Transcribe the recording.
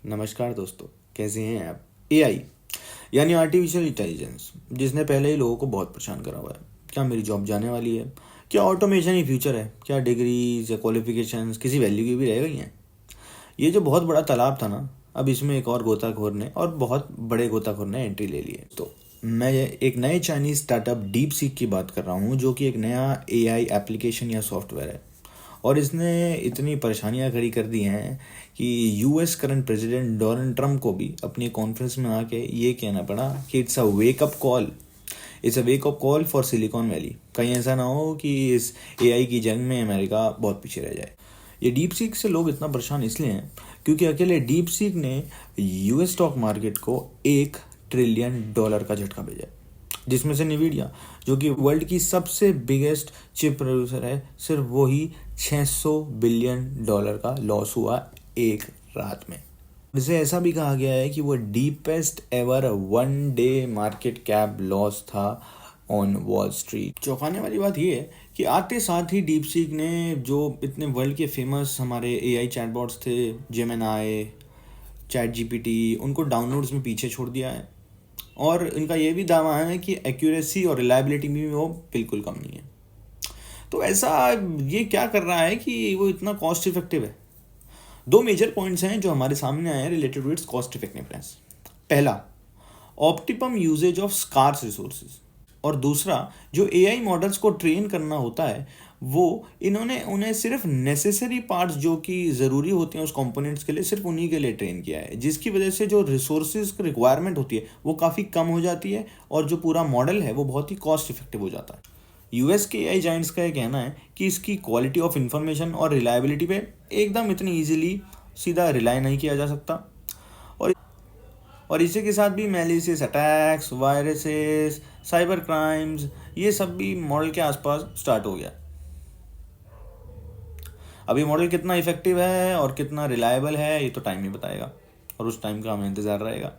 नमस्कार दोस्तों, कैसे हैं आप। एआई यानी आर्टिफिशियल इंटेलिजेंस, जिसने पहले ही लोगों को बहुत परेशान करा हुआ है। क्या मेरी जॉब जाने वाली है? क्या ऑटोमेशन ही फ्यूचर है? क्या डिग्रीज या क्वालिफिकेशंस किसी वैल्यू की भी रह गई हैं? ये जो बहुत बड़ा तालाब था ना, अब इसमें एक और गोताखोर ने और बहुत बड़े गोताखोर ने एंट्री ले ली है। तो मैं एक नए चाइनीज स्टार्टअप डीप सीक की बात कर रहा हूँ, जो कि एक नया एआई एप्लीकेशन या सॉफ्टवेयर है। और इसने इतनी परेशानियां खड़ी कर दी हैं कि US current president Donald Trump को भी अपनी कॉन्फ्रेंस में आके ये कहना पड़ा कि it's a wake up call for silicon valley. कहीं ऐसा ना हो कि इस एआई की जंग में अमेरिका बहुत पीछे रह जाए। ये डीप सीक से लोग इतना परेशान इसलिए हैं क्योंकि अकेले डीप सीक ने यूएस स्टॉक मार्केट को $1 ट्रिलियन का झटका भेजा है, जिसमें से निविडिया, जो कि वर्ल्ड की सबसे बिगेस्ट चिप प्रोड्यूसर है, सिर्फ वो ही $600 बिलियन का लॉस हुआ एक रात में। इसे ऐसा भी कहा गया है कि वो deepest ever one day market cap loss था ऑन वॉल स्ट्रीट। चौंकाने वाली बात यह है कि आते साथ ही डीप सीक ने जो इतने वर्ल्ड के फेमस हमारे एआई चैटबॉट्स थे, जेमिनाई, चैट जीपीटी, उनको डाउनलोड्स में पीछे छोड़ दिया है। और इनका ये भी दावा है कि एक्यूरेसी और रिलायबिलिटी में भी वो बिल्कुल कम नहीं है। तो ऐसा ये क्या कर रहा है कि वो इतना कॉस्ट इफेक्टिव है? दो मेजर पॉइंट्स हैं जो हमारे सामने आए हैं related to its cost effectiveness. पहला, optimum usage of scarce resources, और दूसरा, जो एआई मॉडल्स को ट्रेन करना होता है वो इन्होंने उन्हें सिर्फ नेसेसरी पार्ट्स जो कि ज़रूरी होते हैं उस कंपोनेंट्स के लिए, सिर्फ उन्हीं के लिए ट्रेन किया है, जिसकी वजह से जो रिसोर्सेज की रिक्वायरमेंट होती है वो काफ़ी कम हो जाती है और जो पूरा मॉडल है वो बहुत ही कॉस्ट इफेक्टिव हो जाता है। यूएस के एआई जाइंट्स का ये कहना है कि इसकी क्वालिटी ऑफ इंफॉर्मेशन और रिलायबिलिटी पे एकदम इतनी ईजिली सीधा रिलाई नहीं किया जा सकता। और और इसी के साथ भी malicious attacks, viruses, cyber crimes, ये सब भी मॉडल के आसपास स्टार्ट हो गया। अभी मॉडल कितना इफेक्टिव है और कितना रिलायबल है ये तो टाइम ही बताएगा, और उस टाइम का हमें इंतज़ार रहेगा।